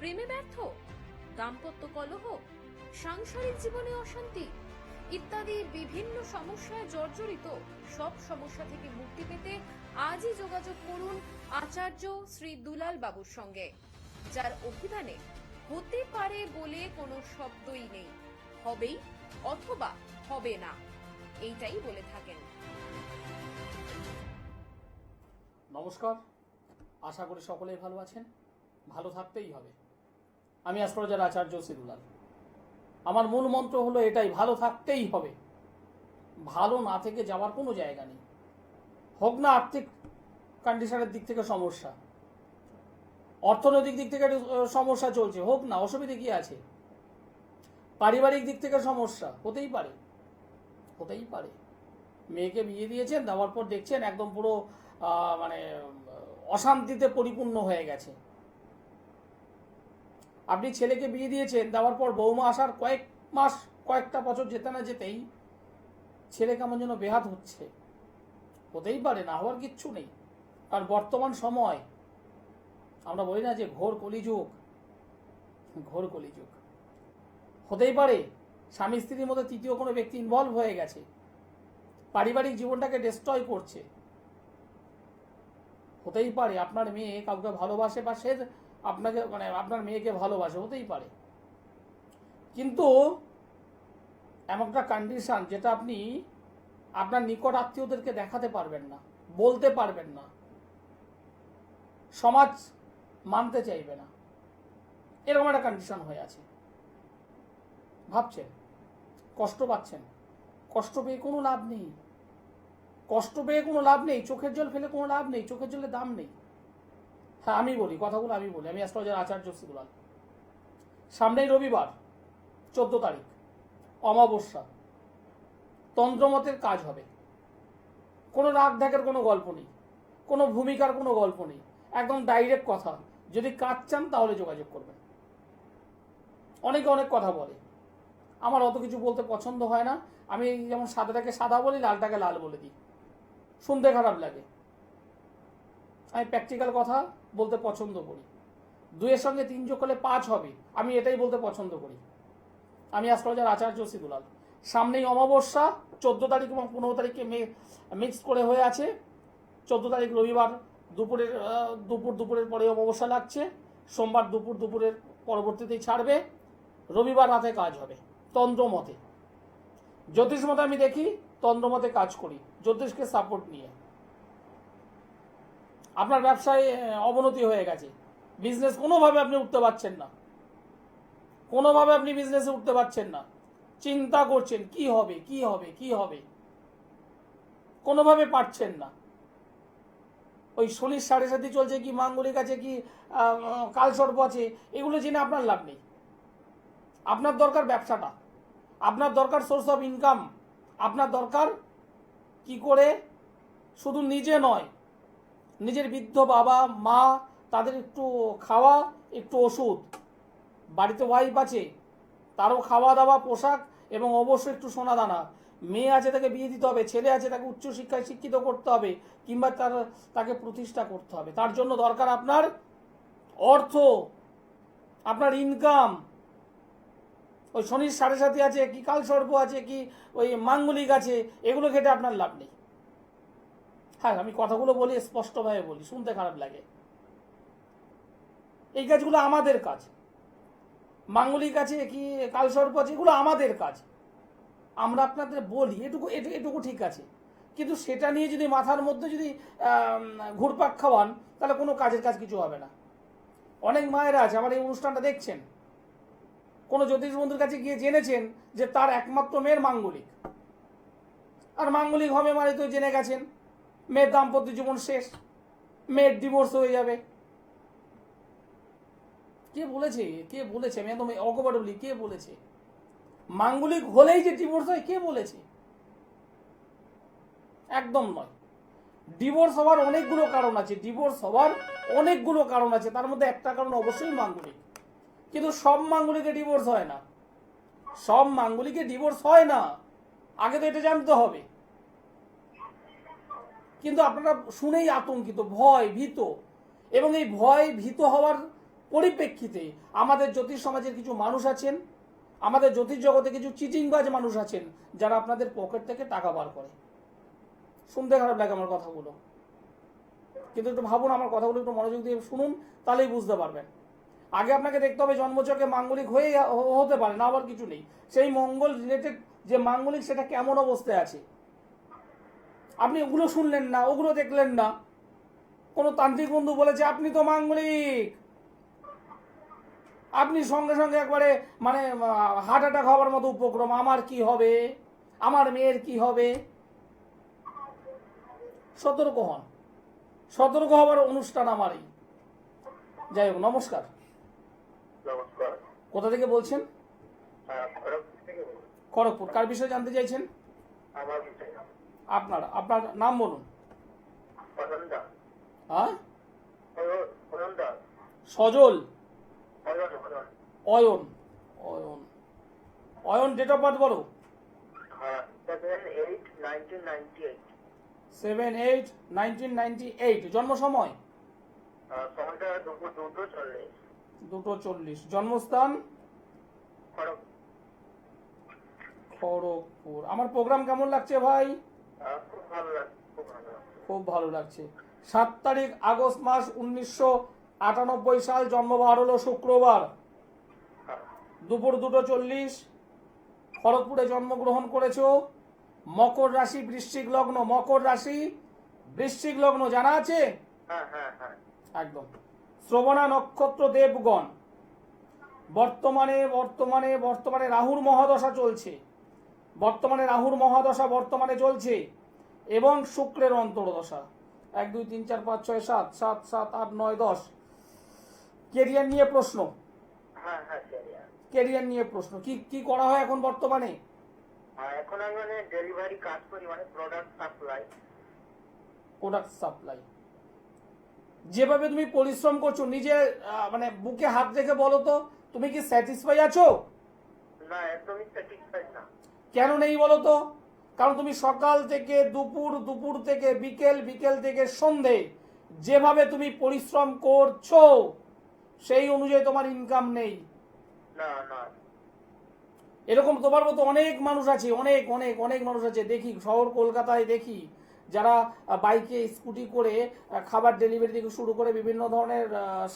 প্রেমে ব্যর্থ, দাম্পত্য কলহ, সাংসারিক জীবনে অশান্তি ইত্যাদি বিভিন্ন সমস্যায় জর্জরিত। সব সমস্যা থেকে মুক্তি পেতে আজই যোগাযোগ করুন আচার্য শ্রী দুলাল বাবুর সঙ্গে, যার অভিধানে হতে পারে বলে কোনো শব্দই নেই, হবেই অথবা হবে না, এইটাই বলে থাকেন। নমস্কার, আশা করি সকলেই ভালো আছেন। ভালো থাকতেই হবে। আমি অ্যাস্ট্রোলজার আচার্য শ্রী দুলাল। আমার মূল মন্ত্র হলো এটাই, ভালো থাকতেই হবে। ভালো না থেকে যাওয়ার কোনো জায়গা নেই। হোক না আর্থিক কন্ডিশনের দিক থেকে সমস্যা, অর্থনৈতিক দিক থেকে সমস্যা চলছে, হোক না, অসুবিধে কি আছে? পারিবারিক দিক থেকে সমস্যা হতেই পারে, হতেই পারে। মেয়েকে বিয়ে দিয়েছেন, দেওয়ার পর দেখছেন একদম পুরো মানে অশান্তিতে পরিপূর্ণ হয়ে গেছে। আপনি ছেলেকে বিয়ে দিয়েছেন, দেওয়ার পর বৌমা আসার কয়েক মাস, কয়েকটা বছর যেতে না যেতেই ছেলে কেমন যেন বেহাত হচ্ছে। হতেই পারে, না হওয়ার কিচ্ছু নেই। কারণ বর্তমান সময় আমরা বলি না যে ঘোর কলিযুগ, ঘোর কলিযুগ। হতেই পারে স্বামী স্ত্রীর মধ্যে তৃতীয় কোনো ব্যক্তি ইনভলভ হয়ে গেছে, পারিবারিক জীবনটাকে ডিস্ট্রয় করছে। হতেই পারে আপনার মেয়ে কাউকে ভালোবাসে বা সে আপনাকে মানে আপনার মেয়েকে ভালোবাসে, হতেই পারে। কিন্তু এমন একটা কন্ডিশন যেটা আপনি আপনার নিকট আত্মীয়দেরকে দেখাতে পারবেন না, বলতে পারবেন না, সমাজ মানতে চাইবে না, এরকম একটা কন্ডিশন হয়ে আছে। ভাবছেন, কষ্ট পাচ্ছেন, কষ্ট পেয়ে কোনো লাভ নেই, কষ্ট পেয়ে কোনো লাভ নেই, চোখের জল ফেলে কোনো লাভ নেই, চোখের জলের দাম নেই। হ্যাঁ, আমি বলি কথাগুলো, আমি বলি। আমি অ্যাস্ট্রোলজার আচার্য শ্রী দুলাল। সামনেই রবিবার 14 তারিখ, অমাবস্যা। তন্ত্রমতের কাজ হবে। কোনো রাগ ঢাকের কোনো গল্প নেই, কোনো ভূমিকার কোনো গল্প নেই, একদম ডাইরেক্ট কথা। যদি কাজ চান তাহলে যোগাযোগ করবেন। অনেকে অনেক কথা বলে, আমার অত কিছু বলতে পছন্দ হয় না। আমি যেমন সাদাটাকে সাদা বলি, লালটাকে লাল বলে দিই, শুনতে খারাপ লাগে। আমি প্র্যাকটিক্যাল কথা বলতে পছন্দ করি। 2-এর সঙ্গে 3 যোগ করলে 5 হবে, আমি এটাই বলতে পছন্দ করি। আমি অ্যাস্ট্রোলজার আচার্য শ্রী দুলাল। সামনেই অমাবস্যা 14 তারিখ এবং 15 তারিখে মিক্স করে হয়ে আছে। 14 তারিখ রবিবার দুপুরের পরে অমাবস্যা লাগছে। সোমবার দুপুরের পরবর্তীতেই ছাড়বে। রবিবার রাতে কাজ হবে তন্ত্রমতে। জ্যোতিষ মতে আমি দেখি, তন্ত্রমতে কাজ করি, জ্যোতিষকে সাপোর্ট নিয়ে। আপনার ব্যবসায় অবনতি হয়ে গেছে, বিজনেস কোনোভাবে আপনি উঠতে পারছেন না, কোনোভাবে আপনি বিজনেসে উঠতে পারছেন না, চিন্তা করছেন কি হবে কি হবে কি হবে, কোনোভাবে পারছেন না। ওই শনির 7.5 চলছে কি, মাঙ্গলিক আছে কি, কালসর্প আছে, এগুলো জেনে আপনার লাভ নেই। আপনার দরকার ব্যবসাটা, আপনার দরকার সোর্স অফ ইনকাম, আপনার দরকার কি করে শুধু নিজে নয়, নিজের বৃদ্ধ বাবা মা তাদের একটু খাওয়া, একটু ওষুধ, বাড়িতে ওয়াইফ আছে তারও খাওয়া দাওয়া, পোশাক এবং অবশ্যই একটু সোনা দানা। মেয়ে আছে তাকে বিয়ে দিতে হবে, ছেলে আছে তাকে উচ্চশিক্ষায় শিক্ষিত করতে হবে, কিংবা তাকে প্রতিষ্ঠা করতে হবে। তার জন্য দরকার আপনার অর্থ, আপনার ইনকাম। ওই শনির 7.5 আছে কি, কালসর্প আছে কি, ওই মাঙ্গলিক আছে, এগুলো খেটে আপনার লাভ নেই। হ্যাঁ, আমি কথাগুলো বলি স্পষ্টভাবে বলি, শুনতে খারাপ লাগে। এই কাজগুলো আমাদের কাজ। মাঙ্গলিক আছে কি, কালসর্প আছে, এগুলো আমাদের কাজ। আমরা আপনাদের বলি, এটুকু ঠিক আছে। কিন্তু সেটা নিয়ে যদি মাথার মধ্যে যদি ঘুরপাক খাওয়ান, তাহলে কোনো কাজের কাজ কিছু হবে না। অনেক মায়েরা আছে, আমার এই অনুষ্ঠানটা দেখছেন, কোনো জ্যোতিষ বন্ধুর কাছে গিয়ে জেনেছেন যে তার একমাত্র মেয়ের মাঙ্গলিক, আর মাঙ্গলিক হবে মানে তো জেনে গেছেন মেয়ের দাম্পত্য জীবন শেষ, মেয়ের ডিভোর্স হয়ে যাবে। কে বলেছে, কে বলেছে? আমি একদম অকপটে বলি, কে বলেছে মাঙ্গলিক হলেই যে ডিভোর্স হয়? কে বলেছে? একদম নয়। ডিভোর্স হওয়ার অনেকগুলো কারণ আছে, ডিভোর্স হওয়ার অনেকগুলো কারণ আছে, তার মধ্যে একটা কারণ অবশ্যই মাঙ্গলিক। কিন্তু সব মাঙ্গলিকে ডিভোর্স হয় না, সব মাঙ্গলিকে ডিভোর্স হয় না, আগে তো এটা জানতে হবে। কিন্তু আপনারা শুনেই আতঙ্কিত, ভয় ভীত, এবং এই ভয় ভীত হওয়ার পরিপ্রেক্ষিতে আমাদের জ্যোতিষ সমাজের কিছু মানুষ আছেন, আমাদের জ্যোতিষ জগতে কিছু চিটিংবাজ মানুষ আছেন যারা আপনাদের পকেট থেকে টাকা বার করে। শুনতে খারাপ লাগে আমার কথাগুলো, কিন্তু একটু ভাবুন, আমার কথাগুলো একটু মনোযোগ দিয়ে শুনুন, তাহলেই বুঝতে পারবেন। আগে আপনাকে দেখতে হবে জন্মচকে মাঙ্গলিক হয়ে হতে পারে না, আবার কিছু নেই, সেই মঙ্গল রিলেটেড যে মাঙ্গলিক সেটা কেমন অবস্থায় আছে। আপনি ওগুলো শুনলেন না, ওগুলো দেখলেন না, কোনো তান্ত্রিক বন্ধু বলেছে আপনি তো মাঙ্গলিক, আপনি সঙ্গে সঙ্গে একবারে মানে হার্ট অ্যাটাক হওয়ার মতো উপক্রম, আমার কি হবে, আমার মেয়ের কি হবে। সতর্ক হন, সতর্ক হওয়ার অনুষ্ঠান আমারই। যাই হোক, নমস্কার। নমস্কার। কোথা থেকে বলছেন? খড়গপুর থেকে বলছি। খড়গপুর। কার বিষয়ে জানতে চাইছেন? আমার বিষয় আপনার নাম বলুন। অয়ন দাস। হ্যাঁ, Ayan Das. Sajal. Ayan Ayan. Ayan Ayan date of birth বলো। 7/8/1998। 7/8/1998। জন্ম সময় সময়টা দুপুর 2:40। 2:40। জন্মস্থান খড়গপুর। খড়গপুর। আমার প্রোগ্রাম কেমন লাগছে ভাই? খুব ভালো লাগছে, খুব ভালো লাগছে। খুব ভালো লাগছে। 7 তারিখ আগস্ট মাস 1998 সাল, জন্মবার হলো শুক্রবার, দুপুর 2:40 খড়গপুরে জন্মগ্রহণ করেছো। মকর রাশি বৃশ্চিক লগ্ন, মকর রাশি বৃশ্চিক লগ্ন জানা আছে? হ্যাঁ হ্যাঁ হ্যাঁ। একদম। শ্রবণা নক্ষত্র দেবগণ। বর্তমানে বর্তমানে বর্তমানে রাহুর মহাদশা চলছে, বর্তমানে রাহুর মহাদশা বর্তমানে চলছে, এবং শুক্রের অন্তর্দশা। 1 2 3 4 5 6 7 7 7 8 9 10। কেরিয়ার নিয়ে প্রশ্ন, হ্যাঁ হ্যাঁ ক্যারিয়ার। কেরিয়ার নিয়ে প্রশ্ন, কি কি করা হয় এখন বর্তমানে? এখন আমি মানে ডেলিভারি কাজ করি, মানে প্রোডাক্ট সাপ্লাই। Product supply. যেভাবে তুমি পরিশ্রম করছো, নিজে মানে বুকে হাত রেখে বলো তো, তুমি কি স্যাটিসফাই আছো? না, একদমই স্যাটিসফাইড না। কেন নেই বলো তো? কারণ তুমি সকাল থেকে দুপুর, দুপুর থেকে বিকেল, বিকেল থেকে সন্ধে যেভাবে তুমি পরিশ্রম করছো সেই অনুযায়ী তোমার ইনকাম নেই। না না। এরকম তোমার মতো অনেক মানুষ আছে, অনেক অনেক অনেক মানুষ আছে, দেখি শহর কলকাতায় দেখি, যারা বাইকে স্কুটি করে খাবার ডেলিভারি থেকে শুরু করে বিভিন্ন ধরনের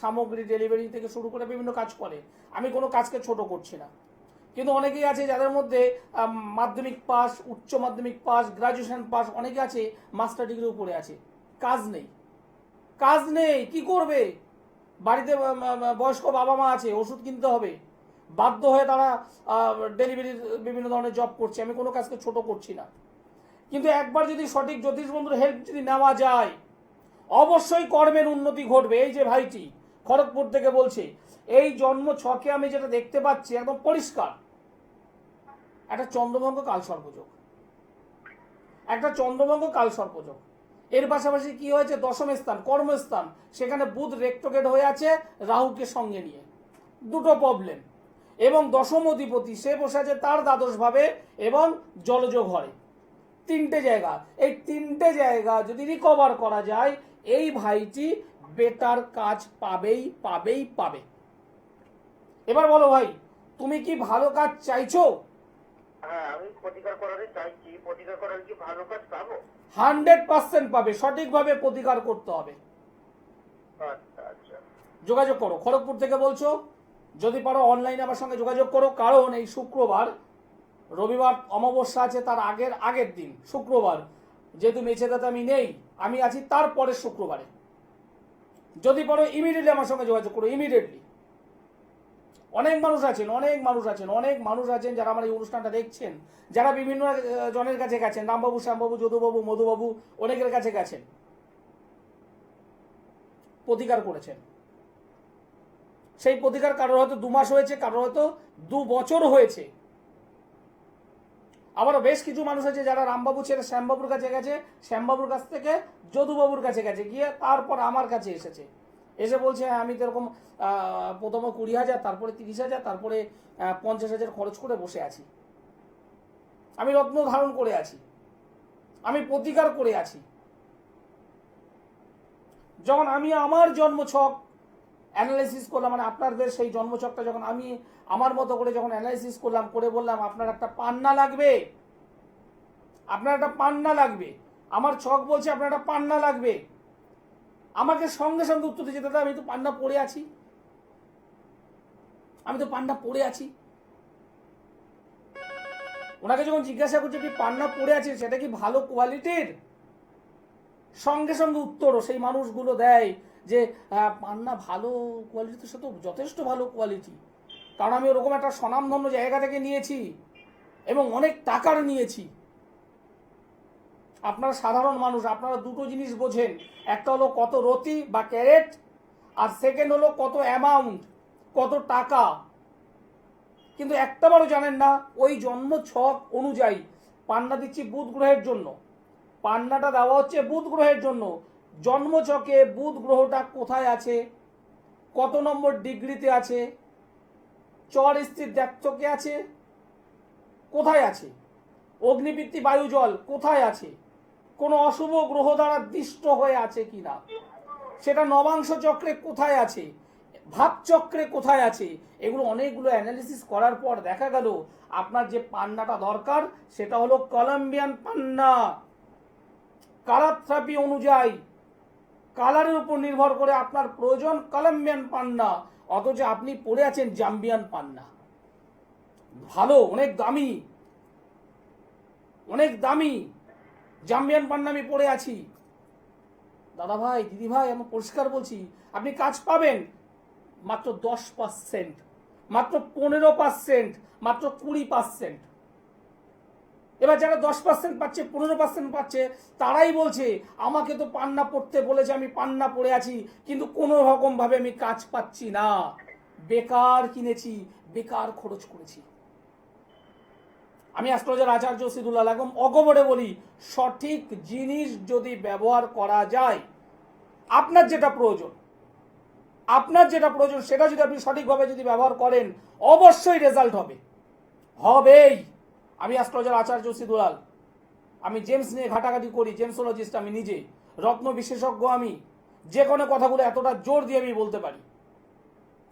সামগ্রী ডেলিভারি থেকে শুরু করে বিভিন্ন কাজ করে। আমি কোনো কাজকে ছোট করছি না, কিন্তু অনেকেই আছে যাদের মধ্যে মাধ্যমিক পাস, উচ্চ মাধ্যমিক পাস, গ্রাজুয়েশন পাস, অনেকে আছে মাস্টার ডিগ্রি উপরে আছে, কাজ নেই। কাজ নেই, কি করবে? বাড়িতে বয়স্ক বাবা মা আছে, ওষুধ কিনতে হবে, বাধ্য হয়ে তারা ডেলিভারি বিভিন্ন ধরনের জব করছে। আমি কোনো কাজকে ছোট করছি না, কিন্তু একবার যদি সঠিক জ্যোতিষ বন্ধুর হেল্প যদি নেওয়া যায়, অবশ্যই কর্মের উন্নতি ঘটবে। এই যে ভাইটি খড়গপুর থেকে বলছে, এই জন্ম ছকে আমি যেটা দেখতে পাচ্ছি একদম পরিষ্কার, একটা চন্দ্রভঙ্গ কাল সর্পযোগ, একটা চন্দ্রভঙ্গ কাল সর্পযোগ। এর পাশাপাশি কি হয়েছে, দশম স্থান কর্মস্থান, সেখানে বুধ রেক্টোগেট হয়ে আছে রাহুকে সঙ্গে নিয়ে, দুটো প্রবলেম। এবং দশম অধিপতি সে বসে আছে তার দ্বাদশ ভাবে এবং জলযোগ ঘরে। 3টে জায়গা, এই 3টে জায়গা যদি রিকভার করা যায়, এই ভাইটি বেটার কাজ পাবেই পাবেই পাবে। এবার বলো ভাই, তুমি কি ভালো কাজ চাইছো? হ্যাঁ, আমি প্রতিকার করারই চাইছি। প্রতিকার করার কি ভালো কাজ পাবো? 100% পাবে, সঠিকভাবে প্রতিকার করতে হবে। আচ্ছা আচ্ছা। যোগাযোগ করো, খড়গপুর থেকে বলছো, যদি পারো অনলাইনে আমার সঙ্গে যোগাযোগ করো, কারণ এই শুক্রবার, রবিবার অমাবস্যা আছে, তার আগের দিন শুক্রবার, যেহেতু মেছেদাতে আমি নেই, আমি আছি তারপরের শুক্রবারে। যদি পারো ইমিডিয়েটলি আমার সঙ্গে যোগাযোগ করো, ইমিডিয়েটলি। অনেক মানুষ আছেন, অনেক মানুষ আছেন, অনেক মানুষ আছেন যারা আমার এই অনুষ্ঠানটা দেখছেন, যারা বিভিন্ন জনের কাছে গেছেন, রামবাবু, শ্যামবাবু, যদুবাবু, মধুবাবু, অনেকের কাছে গেছেন, প্রতিকার করেছেন। সেই প্রতিকার কারোর হয়তো 2 মাস হয়েছে, কারোর হয়তো 2 বছর হয়েছে। আবারও বেশ কিছু মানুষ আছে যারা রামবাবু ছেড়ে শ্যামবাবুর কাছে গেছে, শ্যামবাবুর কাছ থেকে যদুবাবুর কাছে গেছে, গিয়ে তারপর আমার কাছে এসেছে, এসে বলছে হ্যাঁ আমি তো এরকম প্রথমে 20,000, তারপরে 30,000, তারপরে 50,000 খরচ করে বসে আছি, আমি রত্ন ধারণ করে আছি, আমি প্রতিকার করে আছি। যখন আমি আমার জন্ম ছক অ্যানালাইসিস করলাম, মানে আপনাদের সেই জন্মছকটা যখন আমি আমার মতো করে যখন অ্যানালাইসিস করলাম, করে বললাম আপনার একটা পান্না লাগবে, আপনার একটা পান্না লাগবে, আমার ছক বলছে আপনার একটা পান্না লাগবে, আমাকে সঙ্গে সঙ্গে উত্তর দিচ্ছে দাদা আমি তো পান্না পড়ে আছি, আমি তো পান্না পড়ে আছি। ওনাকে যখন জিজ্ঞাসা করছি আপনি পান্না পড়ে আছেন সেটা কি ভালো কোয়ালিটির, সঙ্গে সঙ্গে উত্তরও সেই মানুষগুলো দেয় যে পান্না ভালো কোয়ালিটি, সে তো যথেষ্ট ভালো কোয়ালিটি, কারণ আমি ওরকম একটা স্বনামধন্য জায়গা থেকে নিয়েছি এবং অনেক টাকার নিয়েছি। আপনারা সাধারণ মানুষ, আপনারা দুটো জিনিস বোঝেন, একটা হলো কত রতি বা ক্যারেট, আর সেকেন্ড হলো কত অ্যামাউন্ট, কত টাকা। কিন্তু একটাবারও জানেন না ওই জন্ম ছক অনুযায়ী পান্না দিচ্ছি বুধ গ্রহের জন্য, পান্নাটা দেওয়া হচ্ছে বুধ গ্রহের জন্য, জন্মছকে বুধ গ্রহটা কোথায় আছে, কত নম্বর ডিগ্রিতে আছে, চর স্থির দ্ব্যর্থকে আছে, কোথায় আছে, অগ্নিবৃত্তি বায়ু জল কোথায় আছে, কোনো অশুভ গ্রহ দ্বারা দৃষ্ট হয়ে আছে কিনা, সেটা নবাংশ চক্রে কোথায় আছে, ভাবচক্রে কোথায় আছে, এগুলো অনেকগুলো অ্যানালিসিস করার পর দেখা গেল আপনার যে পান্নাটা দরকার সেটা হলো কলম্বিয়ান পান্না। কালার থেরাপি অনুযায়ী কালারের উপর নির্ভর করে আপনার প্রয়োজন কলম্বিয়ান পান্না, অথচ আপনি পড়ে আছেন জাম্বিয়ান পান্না। ভালো, অনেক দামি, অনেক দামি জাম্বিয়ান পান্না আমি পড়ে আছি। দাদা ভাই, দিদি ভাই, আমি পরিষ্কার বলছি, আপনি কাজ পাবেন মাত্র 10%, মাত্র 15%, মাত্র 20%। এবার যারা 10% পাচ্ছে, 15% পাচ্ছে, তারাই বলছে আমাকে তো পান্না পড়তে বলেছে, আমি পান্না পড়ে আছি, কিন্তু কোনো রকম ভাবে আমি কাজ পাচ্ছি না, বেকার কিনেছি, বেকার খরচ করেছি। আমি অ্যাস্ট্রোলজার আচার্য সিদুল আলম অগবরে বলি, সঠিক জিনিস যদি ব্যবহার করা যায়, আপনার যেটা প্রয়োজন, আপনার যেটা প্রয়োজন সেটা যদি আপনি সঠিকভাবে যদি ব্যবহার করেন, অবশ্যই রেজাল্ট হবে, হবেই। আমি অ্যাস্ট্রোলজার আচার্য সিদুল আল, আমি জেমস নিয়ে ঘাটাঘাটি করি, জেমসোলজিস্ট আমি নিজে, রত্ন বিশেষজ্ঞ আমি, যে কোনো কথাগুলো এতটা জোর দিয়ে আমি বলতে পারি।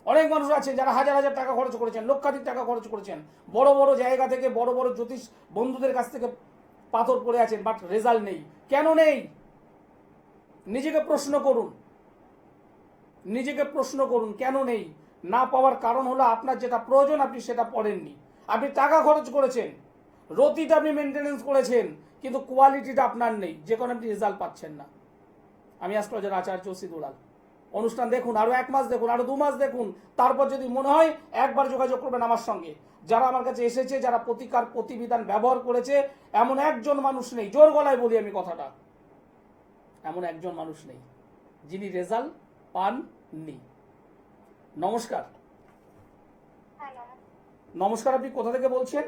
অনেক মানুষ আছে যারা হাজার হাজার টাকা খরচ করেছেন, লক্ষাধিক টাকা খরচ করেছেন, বড় বড় জায়গা থেকে, বড় বড় জ্যোতিষ বন্ধুদের কাছ থেকে পাথর পড়ে আছেন, বাট রেজাল্ট নেই। কেন নেই? নিজেকে প্রশ্ন করুন, নিজেকে প্রশ্ন করুন কেন নেই। না পাওয়ার কারণ হলো আপনার যেটা প্রয়োজন আপনি সেটা পড়েননি। আপনি টাকা খরচ করেছেন, রতিটা আপনি মেনটেনেন্স করেছেন, কিন্তু কোয়ালিটিটা আপনার নেই, যে কোনো আপনি রেজাল্ট পাচ্ছেন না। আমি অ্যাস্ট্রোলজার আচার্য সিদুল আল। অনুষ্ঠান দেখুন, আরো 1 মাস দেখুন, আরো 2 মাস দেখুন, তারপর যদি মনে হয় একবার যোগাযোগ করবেন আমার সঙ্গে। যারা আমার কাছে এসেছে, যারা প্রতিকার প্রতিবিধান ব্যবহার করেছে, এমন একজন মানুষ নেই, জোর গলায় বলি আমি কথাটা, এমন একজন মানুষ নেই যিনি রেজাল্ট পাননি। নমস্কার। নমস্কার, আপনি কোথা থেকে বলছেন?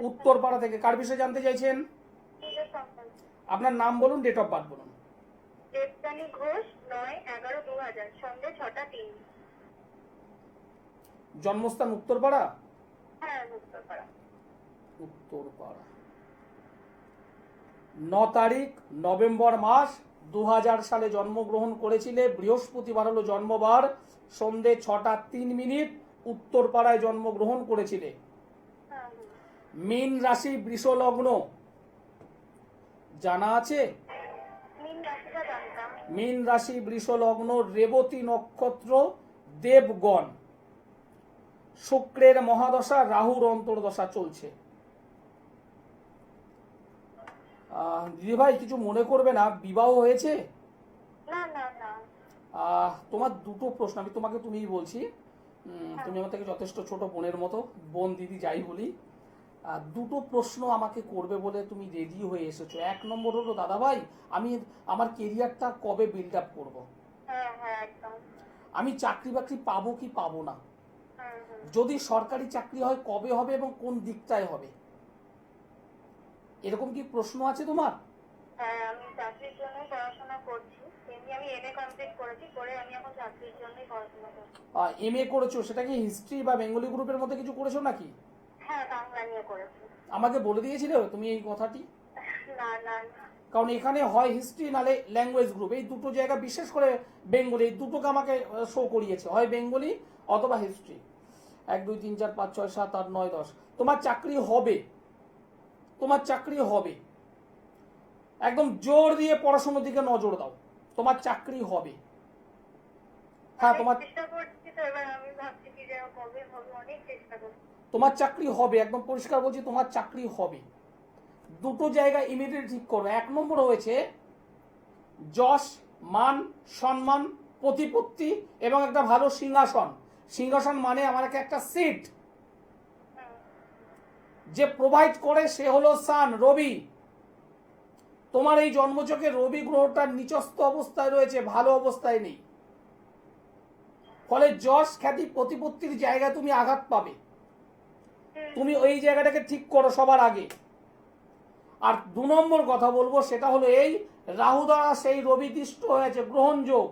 উত্তরপাড়া থেকে। কার বিষয়ে জানতে চাইছেন? আপনার নাম বলুন, ডেট অফ বার্থ বলুন। দেবযানী ঘোষ, 9/11/2000, সন্ধ্যে 6টা 3। জন্মস্থান উত্তরপাড়া? হ্যাঁ, উত্তরপাড়া। উত্তরপাড়া। 9 তারিখ নভেম্বর মাস 2000 সালে জন্মগ্রহণ করেছিলে। বৃহস্পতিবার হলো জন্মবার, সন্ধ্যে 6টা 3 মিনিট উত্তরপাড়ায় জন্মগ্রহণ করেছিলে। মীন রাশি, বৃষ লগ্ন জানা আছে? মীন রাশি, বৃষ লগ্ন, রেবতী নক্ষত্র, দেবগণ। শুক্রের মহাদশা, রাহুর অন্তর্দশা চলছে। দিদি ভাই কিছু মনে করবে না, বিবাহ হয়েছে? না না না। তোমার দুটো প্রশ্ন, আমি তোমাকে তুমিই বলছি, তুমি আমার থেকে যথেষ্ট ছোট বোনের মতো, বোন দিদি যাই বলি। দুটো প্রশ্ন আমাকে করবে বলে তুমি রেডি হয়ে এসেছো। 1 নম্বর হলো দাদা ভাই, আমি আমার কেরিয়ারটা কবে বিল্ড আপ করবো, আমি চাকরি বাকরি পাবো কি পাবো না, যদি সরকারি চাকরি হয় কবে হবে এবং কোন দিকটায় হবে, এরকম কি প্রশ্ন আছে তোমার? হ্যাঁ, আমি চাকরির জন্য পড়াশোনা করছি। আমি এমএ কমপ্লিট করেছি, করে আমি এখন চাকরির জন্যই পড়াশোনা করছি। এমএ করেছো, সেটা কি হিস্ট্রি বা বেঙ্গলি গ্রুপের মধ্যে কিছু করেছো নাকি? হ্যাঁ, বাংলা নিয়ে করেছি। আমাকে বলে দিয়েছিলে তুমি এই কথাটি? না না। কারণ এখানে হয় হিস্ট্রি নালে ল্যাঙ্গুয়েজ গ্রুপ, এই দুটো জায়গা বিশেষ করে বেঙ্গলি, এই দুটোকে আমাকে শো করিয়েছে, হয় বেঙ্গলি অথবা হিস্ট্রি। 1 2 3 4 5 6 7 8 9 10। তোমার চাকরি হবে, তোমার চাকরি হবে। একদম জোর দিয়ে পড়াশোনার দিকে নজর দাও, তোমার চাকরি হবে। হ্যাঁ, তোমার চেষ্টা করছি তো, এবার আমি ভাবছি কি যে কবে হবে, অনেক চেষ্টা করছি। তোমার চাকরি হবে, একদম পরিষ্কার বলছি, তোমার চাকরি হবে। দুটো জায়গা ইমিডিয়েট ঠিক করো। 1 নম্বর হয়েছে যশ, মান, সম্মান, প্রতিপত্তি এবং একটা ভালো সিংহাসন। সিংহাসন মানে আমার একটা সিট যে প্রোভাইড করে সে হলো সান, রবি। তোমার এই জন্মচকে রবি গ্রহটার নিচস্থ অবস্থায় রয়েছে, ভালো অবস্থায় নেই। ফলে যশ, খ্যাতি, প্রতিপত্তির জায়গায় তুমি আঘাত পাবে। তুমি ওই জায়গাটাকে ঠিক করো সবার আগে। আর 2 নম্বর কথা বলবো, সেটা হলো এই রাহু দ্বারা সেই রবি দৃষ্ট হয়েছে, গ্রহণযোগ।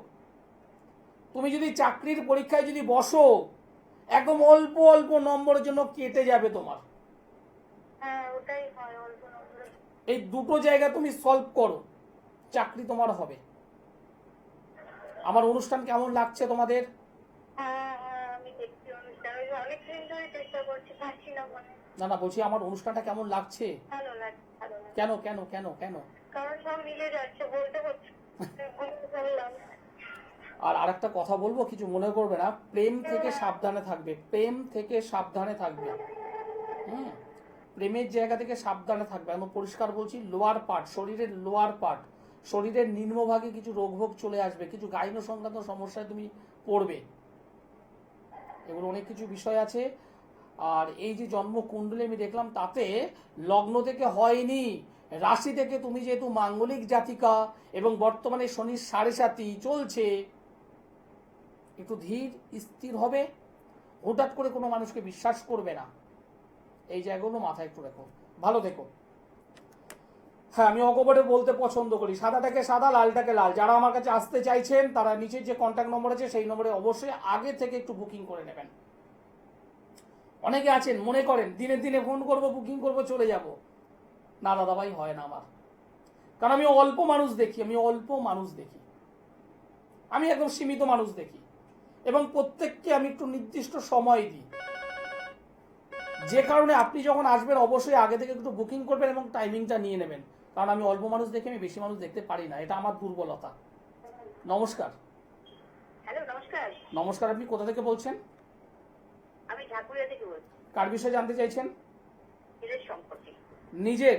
তুমি যদি চাকরির পরীক্ষায় যদি বসো, একদম অল্প অল্প নম্বরের জন্য কেটে যাবে তোমার। হ্যাঁ, ওটাই হয়, অল্প নম্বরে। এই দুটো জায়গা তুমি সলভ করো, চাকরি তোমার হবে। আমার অনুষ্ঠান কেমন লাগছে তোমাদের? হ্যাঁ হ্যাঁ, আমি দেখছি অনুষ্ঠান, ওই যে অনেকদিন ধরে চেষ্টা করছি, পারছি না মনে। না না, বলছি আমার অনুষ্ঠানটা কেমন লাগছে? ভালো লাগছে, ভালো লাগছে। কেন কেন কেন কেন? কারণ সব মিলে যাচ্ছে, বলতে হচ্ছে বলতে পারলাম। আর আরেকটা কথা বলবো, কিছু মনে করবে না, প্রেম থেকে সাবধানে থাকবে, প্রেম থেকে সাবধানে থাকবে। প্রেমের জায়গা থেকে সাবধানে থাকবে। আমি পরিষ্কার বলছি, লোয়ার পার্ট, শরীরের লোয়ার পার্ট, শরীরের নিম্নভাগে কিছু রোগভোগ চলে আসবে, কিছু গাইন সংক্রান্ত সমস্যায় তুমি পড়বে। এগুলো অনেক কিছু বিষয় আছে। আর এই যে জন্ম কুণ্ডলী আমি দেখলাম, তাতে লগ্ন থেকে হয়নি, রাশি থেকে। তুমি যেহেতু মাঙ্গলিক জাতিকা এবং বর্তমানে শনির 7.5 চলছে, একটু ধীর স্থির হবে, হঠাৎ করে কোনো মানুষকে বিশ্বাস করবে না। এই জায়গাগুলো মাথায় একটু রেখো, ভালো থেকো। হ্যাঁ, আমি অকপটে বলতে পছন্দ করি, সাদাটাকে সাদা, লালটাকে লাল। যারা আমার কাছে আসতে চাইছেন তারা নিচের যে কন্ট্যাক্ট নম্বর আছে সেই নম্বরে অবশ্যই আগে থেকে একটু বুকিং করে নেবেন। অনেকে আছেন মনে করেন দিনে দিনে ফোন করব, বুকিং করব, চলে যাব। না দাদা ভাই, হয় না আমার। কারণ আমি অল্প মানুষ দেখি, আমি একদম সীমিত মানুষ দেখি, এবং প্রত্যেককে আমি একটু নির্দিষ্ট সময় দিই। যে কারণে আপনি যখন আসবেন অবশ্যই আগে থেকে একটু বুকিং করবেন এবং টাইমিংটা নিয়ে নেবেন। কারণ আমি অল্প মানুষ দেখে আমি বেশি মানুষ দেখতে পারি না, এটা আমার দুর্বলতা। নমস্কার। হ্যালো, নমস্কার। নমস্কার, আপনি কোথা থেকে বলছেন? আমি ঢাকুরিয়া থেকে বলছি। কার বিষয়ে জানতে চাইছেন? ছেলের সম্পর্কে। নিজের?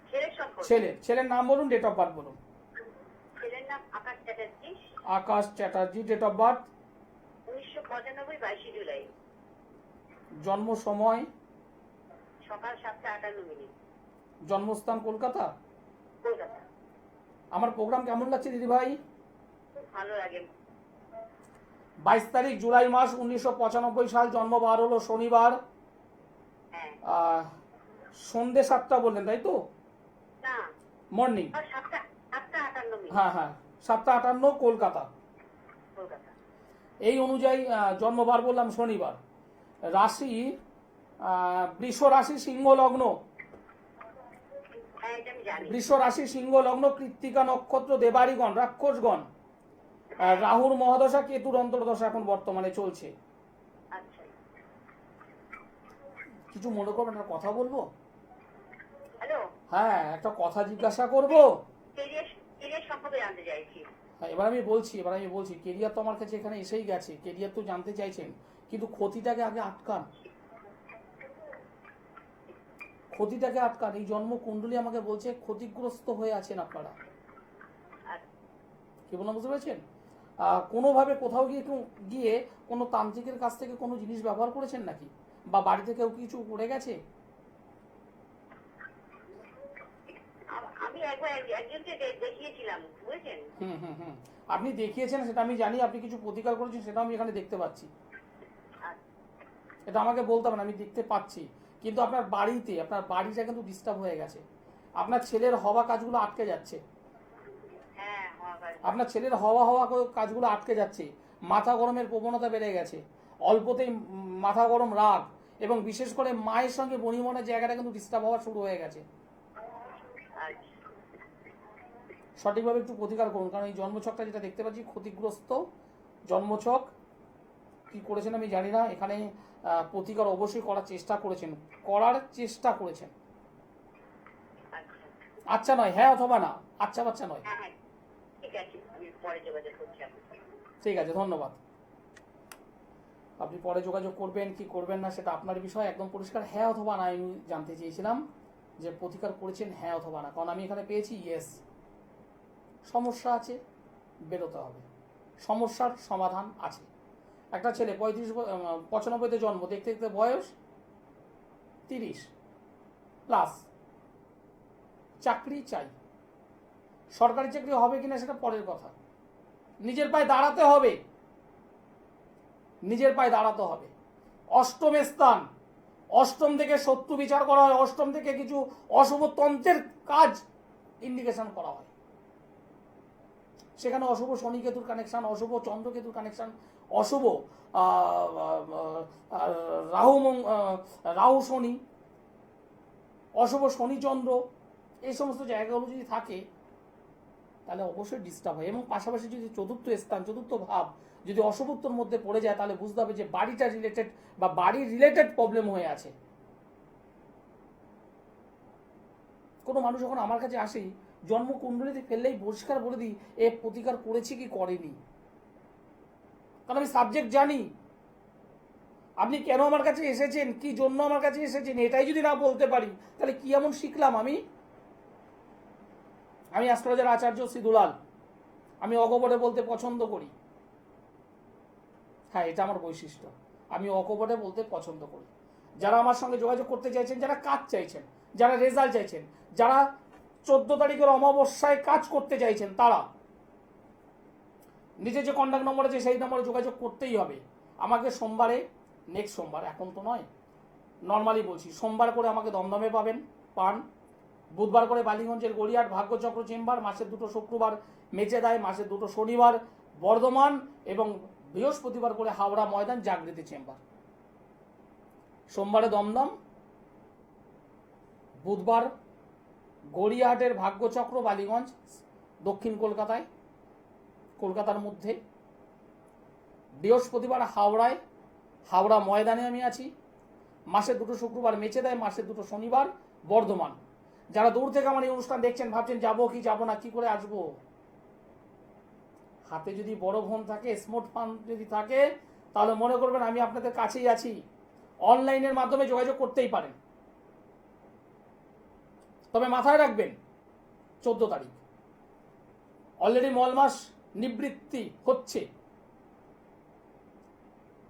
ছেলের সম্পর্কে। ছেলের নাম বলুন, ডেট অফ বার্থ বলুন। ছেলের নাম Akash Chatterjee. Akash Chatterjee, date of birth? 1995, 22 July. জন্ম সময়? সকাল 7:58। জন্মস্থান কলকাতা? কলকাতা। আমার প্রোগ্রাম কেমন লাগছে দিদি ভাই? খুব ভালো লাগে। 22 তারিখ জুলাই মাস 1995 সাল, জন্ম বার হলো শনিবার। হ্যাঁ। সন্ধে 7টা বললেন, তাই তো? না, মর্নিং। 7:58। হ্যাঁ হ্যাঁ, 7:58 কলকাতা। কলকাতা। এই অনুযায়ী জন্মবার বললাম শনিবার। রাশি বৃষ রাশি, সিংহ লগ্ন। হ্যাঁ, এটা আমি জানি। বৃষ রাশি, সিংহ লগ্ন, কৃত্তিকা নক্ষত্র, দেবাড়িগণ, রাক্ষসগণ। রাহুর মহাদশা, কেতুর অন্তর্দশা এখন বর্তমানে চলছে। আচ্ছা। কিছু মনে করবেন, একটা কথা বলবো? হ্যালো। হ্যাঁ, একটা কথা জিজ্ঞাসা করবো। কেরিয়ার সম্পর্কে জানতে চাইছি। হ্যাঁ, এবার আমি বলছি কেরিয়ার তো আমার কাছে এখানে এসেই গেছে, কেরিয়ার তো জানতে চাইছেন, কিন্তু ক্ষতিটাকে আগে আটকান। এই জন্ম কুণ্ডলী আমাকে বলছে ক্ষতিগ্রস্ত হয়ে আছেন আপনারা। কি বললাম বুঝতে পেরেছেন? কোনোভাবে কোথাও গিয়ে কোনো তান্ত্রিকের কাছ থেকে কোনো জিনিস ব্যবহার করেছেন নাকি, বা বাড়িতে কেউ কিছু করে গেছে? আমি একবার একজনকে দেখিয়েছিলাম, বুঝেছেন? আপনি দেখিয়েছেন সেটা আমি জানি, আপনি কিছু প্রতিকার করেছেন সেটা আমি এখানে দেখতে পাচ্ছি। এটা আমাকে বলতে হবে না, আমি দেখতে পাচ্ছি। কিন্তু আপনার বাড়িটা কিন্তু ডিস্টার্ব হয়ে গেছে। আপনার ছেলের হওয়া কাজগুলো আটকে যাচ্ছে। আপনার ছেলের হওয়া কাজগুলো আটকে যাচ্ছে। মাথা গরমের প্রবণতা বেড়ে গেছে, অল্পতেই মাথা গরম, রাগ, এবং বিশেষ করে মায়ের সঙ্গে বনিমনের জায়গাটা কিন্তু ডিস্টার্ব হওয়া শুরু হয়ে গেছে। সঠিকভাবে একটু প্রতিকার করুন, কারণ এই জন্মছকটা যেটা দেখতে পাচ্ছি ক্ষতিগ্রস্ত জন্মছক। কি করেছেন আমি জানি না, এখানে প্রতিকার অবশ্যই করার চেষ্টা করেছেন। আচ্ছা আচ্ছা নয় হ্যাঁ অথবা না, আচ্ছা বাচ্চা নয়। হ্যাঁ হ্যাঁ ঠিক আছে, আমি পরে যোগাযোগ করছি আপনার সাথে। ঠিক আছে, ধন্যবাদ। আপনি পরে যোগাযোগ করবেন কি করবেন না সেটা আপনার বিষয়, একদম পরিষ্কার হ্যাঁ অথবা না আমি জানতে চেয়েছিলাম যে প্রতিকার করেছেন হ্যাঁ অথবা না, কারণ আমি এখানে পেয়েছি ইয়েস। সমস্যা আছে, বেরোতে হবে, সমস্যার সমাধান আছে। একটা ছেলে 95-তে জন্ম, দেখতে দেখতে বয়স 30 প্লাস, চাকরি চাই। সরকারি চাকরি হবে কিনা সেটা পরের কথা, নিজের পায়ে দাঁড়াতে হবে, নিজের পায়ে দাঁড়াতে হবে। অষ্টমের স্থান, অষ্টম থেকে শত্রু বিচার করা হয়, অষ্টম থেকে কিছু অশুভ তন্ত্রের কাজ ইন্ডিকেশন করা হয়। সেখানে অশুভ শনি কেতুর কানেকশন, অশুভ চন্দ্রকেতুর কানেকশন, অশুভ রাহু শনি, অশুভ শনি চন্দ্র, এই সমস্ত জায়গাগুলো যদি থাকে তাহলে অবশ্যই ডিস্টার্ব হয়। এবং পাশাপাশি যদি চতুর্থ স্থান, চতুর্থ ভাব যদি অশুভত্বর মধ্যে পড়ে যায় তাহলে বুঝতে হবে যে বাড়িটা রিলেটেড বা বাড়ির রিলেটেড প্রবলেম হয়ে আছে। কোনো মানুষ যখন আমার কাছে আসে জন্মকুণ্ডলিতে ফেললেই পরিষ্কার বলে দিই এ প্রতিকার করেছি কি করেনি, কারণ আমি সাবজেক্ট জানি। আপনি কেন আমার কাছে এসেছেন, কি জন্য আমার কাছে এসেছেন, এটাই যদি না বলতে পারি তাহলে কি এমন শিখলাম আমি। অ্যাস্ট্রোলজার আচার্য সিদুলাল, আমি অকপটে বলতে পছন্দ করি। হ্যাঁ, এটা আমার বৈশিষ্ট্য, আমি অকপটে বলতে পছন্দ করি। যারা আমার সঙ্গে যোগাযোগ করতে চাইছেন, যারা কাজ চাইছেন, যারা রেজাল্ট চাইছেন, যারা 14 তারিখের অমাবস্যায় কাজ করতে চাইছেন, তারা নিজের যে কন্ট্যাক্ট নম্বর আছে সেই নম্বরে যোগাযোগ করতেই হবে। আমাকে সোমবারে, নেক্সট সোমবার, এখন তো নয়, নর্মালি বলছি, সোমবার করে আমাকে দমদমে পান, বুধবার করে বালিগঞ্জের গড়িয়াহাট ভাগ্যচক্র চেম্বার, মাসের 2 শুক্রবার মেচেদায়, মাসের 2 শনিবার বর্ধমান, এবং বৃহস্পতিবার করে হাওড়া ময়দান জাগৃতি চেম্বার। সোমবারে দমদম, বুধবার গড়িয়াহাটের ভাগ্যচক্র বালিগঞ্জ দক্ষিণ কলকাতায়, কলকাতার মধ্যে, বৃহস্পতিবার হাওড়ায়, হাওড়া ময়দানে আমি আছি, মাসের 2 শুক্রবার মেচেদায়, মাসের 2 শনিবার বর্ধমান। যারা দূর থেকে আমার এই অনুষ্ঠান দেখছেন, ভাবছেন যাবো কি যাবো না, কি করে আসবো, হাতে যদি বড় ফোন থাকে, স্মার্টফোন যদি থাকে, তাহলে মনে করবেন আমি আপনাদের কাছেই আছি। অনলাইনের মাধ্যমে যোগাযোগ করতেই পারেন, তবে মাথায় রাখবেন 14 তারিখ অলরেডি মল মাস নিবৃত্তি হচ্ছে।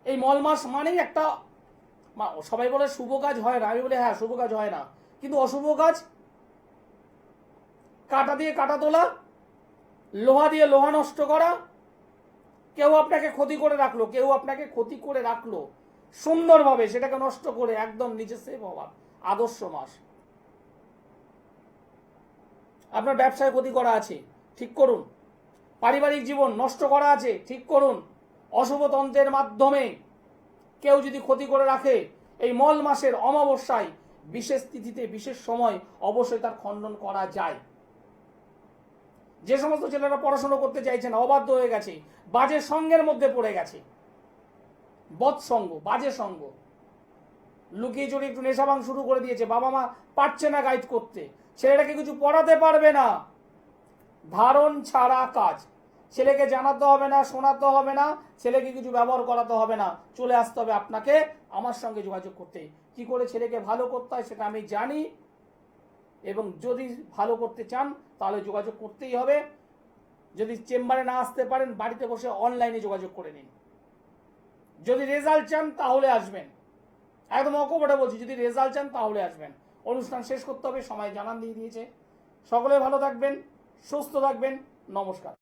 এই মল মাস মানেই একটা, সবাই বলে শুভ কাজ হয় না, আমি বলি হ্যাঁ শুভ কাজ হয় না, কিন্তু অশুভ কাজ, কাটা দিয়ে কাটা তোলা, লোহা দিয়ে লোহা নষ্ট করা, কেউ আপনাকে ক্ষতি করে রাখলো, সুন্দরভাবে সেটাকে নষ্ট করে একদম নিচে সেভ হওয়া আদর্শ মাস। আপনার ব্যবসায় ক্ষতি করা আছে, ঠিক করুন। পারিবারিক জীবন নষ্ট করা আছে, ঠিক করুন। অশুভ তন্ত্রের মাধ্যমে কেউ যদি ক্ষতি করে রাখে, এই মল মাসের অমাবস্যায় বিশেষ তিথিতে বিশেষ সময় অবশ্যই তার খণ্ডন করা যায়। যে সমস্ত ছেলেরা পড়াশোনা করতে চাইছেন, অবাধ্য হয়ে গেছে, বাজে সঙ্গের মধ্যে পড়ে গেছে, বৎসঙ্গ, বাজে সঙ্গ, লুকিয়ে চুরি একটু নেশা ভাঙ শুরু করে দিয়েছে, বাবা মা পারছে না গাইড করতে, ছেলেটাকে কিছু পড়াতে পারবে না, ধারণ ছাড়া কাজ, ছেলেকে জানাতে হবে না, শোনাতে হবে না, ছেলেকে কিছু ব্যবহার করাতে হবে না, চলে আসতে হবে আপনাকে আমার সঙ্গে যোগাযোগ করতে। কি করে ছেলেকে ভালো করতে হয় সেটা আমি জানি, এবং যদি ভালো করতে চান তাহলে যোগাযোগ করতেই হবে। যদি চেম্বারে না আসতে পারেন, বাড়িতে বসে অনলাইনে যোগাযোগ করে নিন। যদি রেজাল্ট চান তাহলে আসবেন, একদম অকপটে বলছি, যদি রেজাল্ট চান তাহলে আসবেন। অনুষ্ঠান শেষ করতে হবে, সময় জানান দিয়ে দিয়েছে। সকলে ভালো থাকবেন, সুস্থ থাকবেন, নমস্কার।